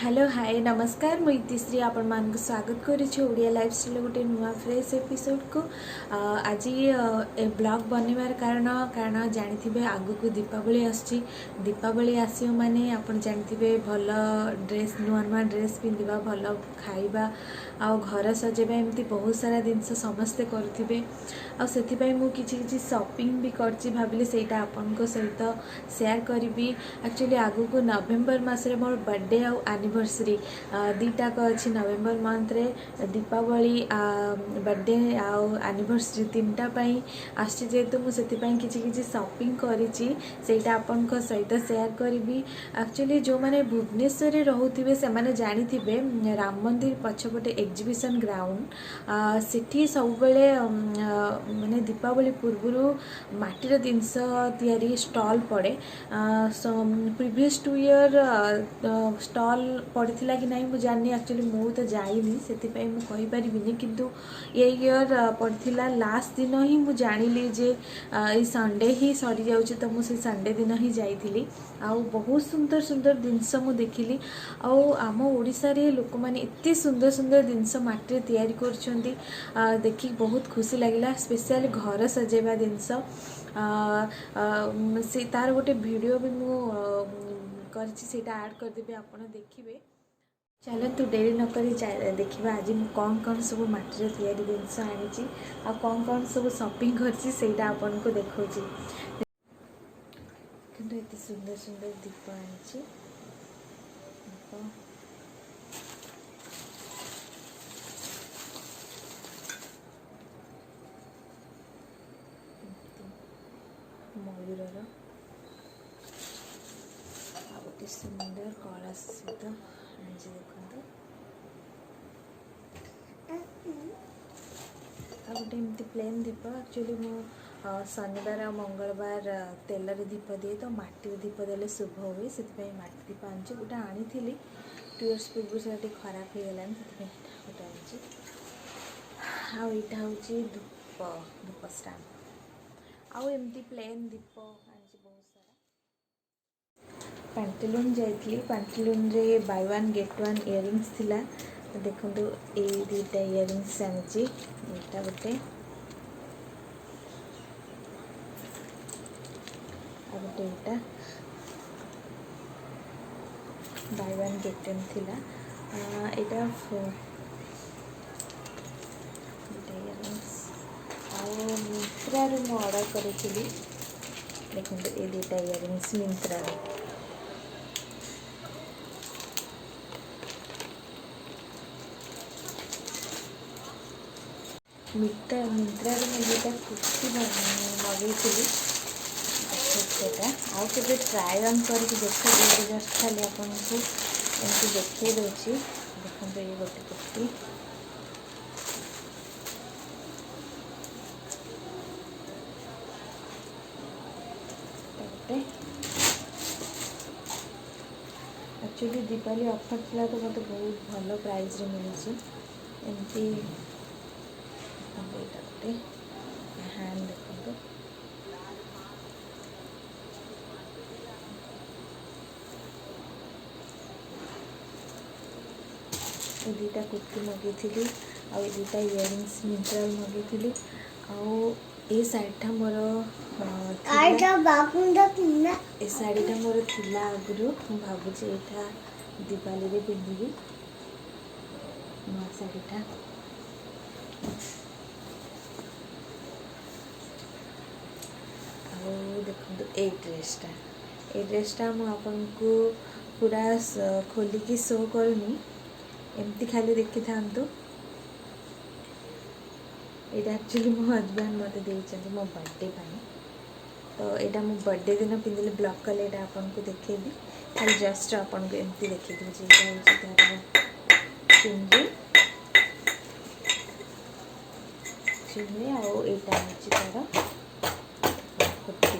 Hello hi नमस्कार मुझे इतिश्री आपण मान स्वागत करुच्ची ओडिया लाइफस्टाइल गोटे नुआ फ्रेश एपिसोड को आज ए ब्लॉग बनवार कारण जानी आगु को दीपावली आसची दीपावली आसो माने आपण जानी भल ड्रेस नुआ नुआ ड्रेस पिंधा भल खाइबा आ घर सजेबा एमती बहुत सारा जिनस समस्ते करुवे आपाई मुझे शॉपिंग भी करची भाविली सेटा आपण सहित शेयर करी एक्चुअली आगु को नवेम्बर मसरे मोर बर्थडे आनिवर्सरी दीटाक अच्छी नवेम्बर मंथ रे दीपावली बर्थडे आनिवर्सरी तीनटा आसची जेहेतु मुझे किसी शॉपिंग करीटा आपण सहित शेयर करी एक्चुअली जो मैंने भुवनेश्वर रोथे से मैंने जानी राम मंदिर पछपटे एग्जिबिशन ग्राउंड सेठी सब बेले माने दीपावली पूर्व माटीर जिनस तैयारी स्टॉल पड़े प्रीवियस 2 ईयर स्टॉल पड़ता कि नहीं मुझे जानी एक्चुअली मु तो जाइनी से मुझे किंतु ये ईयर पड़ता लास्ट दिन ही मुझे जानिली जे ये संडे ही सरी जाऊँगी तो मुझे संडे दिन ही जाइली आउ बहुत सुंदर सुंदर जिनस मु देखिली आम ओडिशा रे लोक माने इतने सुंदर सुंदर जिनस माटी तैयारी करछंती देखि बहुत खुशी लगिला स्पेशली घर सजेबा जिनस से तार गोटे वीडियो भी मु करछि सेटा ऐड कर देबे आपण देखिबे। चलतु डेरी नक देखा आज मुझे कौन सब माटी तैयारी जिनस आनी आ कौन सब शॉपिंग करटा आपन को देखा किंतु एत सुंदर सुंदर दीप आनी मयूर गोटे सुंदर कलश सहित देखते गोटे एमती प्लेन दीप एक्चुअली मु शनिवार और मंगलवार तेल दीप दिए तो माटी दीप देले शुभ हुए से माटी दीप आनी गोटे आनी 2 इयर्स पूर्व से खराब हो गलानी से गोटे आनी आईटा हूँ धूप धूप स्टाम्प आउ एमती प्लेन दीप आनी बहुत सारा पैंटलून जाइली पैंटलून रे by one get one earrings थिला देखो ये दुटा इयरिंग्स आनी यहाँ गोटे गोटे यहाँ बाय वन गेट वन थिला यहाँ इयरिंग्स आउ मिंत्रा मु ऑर्डर करी देखो ये दुटा इयरिंग्स मिंत्रा मिंत्रा मुझे कुर्ती मगेली देखा आउ के ट्राए ऑन करके देख जस्ट खाली आपन को एमती देखे दूसरी देखो ये गोटे कुर्ती एक्चुअली दीपावली ऑफर था तो मतलब बहुत भल प्राइस रे मिली एमती गोटे हैंड देखो ये दुटा कुर्ती मगेली आ दुटा इयरिंग्स मिंत्रा मगेली आ शाढ़ीटा मोर ए शाढ़ीटा मोर थिला आगुरी भावुची यहाँ दिवाली रे पिंधि नुआ शाढ़ीटा देखो ये ड्रेसटा मुझे पूरा खोलिकी शो करनी एमती खाली देखी था ये एक्चुअली मो हजबैंड मत देते मो बर्थडे तो यहाँ मो बर्थडे दिन पिंधे ब्लॉक कले आपन को देखेबी खाली जस्ट आपन को एमती देखी दूसरी तार चुनरी चुनरी आईटा तार कुर्ती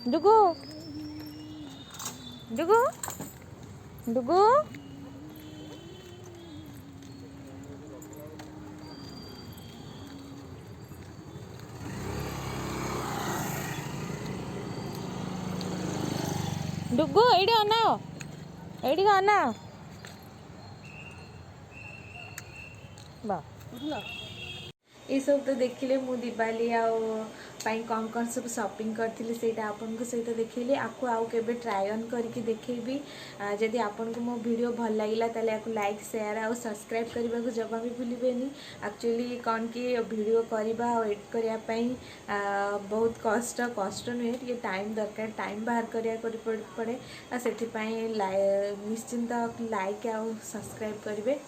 डुगु डुगु डुगु डुगु एडी अनाओ एडी अनाओ बा ये सब तो देखिले मु दिवाली आई कौन सब शॉपिंग करथिली सेटा आपन को सहित देखिले आपको आउ केबे ट्राई ऑन करके देखेबी जदि आपन को मो वीडियो भल लागिला ताले आपको लाइक शेयर और सब्सक्राइब करबा को जमा भी भूलिबेनी एक्चुअली कौन कि वीडियो करबा और एडिट करिया पई बहुत कष्ट नुहे टे टाइम दरकार टाइम बाहर करिया पड़े से निश्चिंत लाइक और सब्सक्राइब करेंगे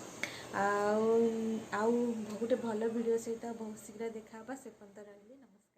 आउ गोटे भल वीडियो सहित बहुत शीघ्र देखा से पर्यंत रही नमस्कार।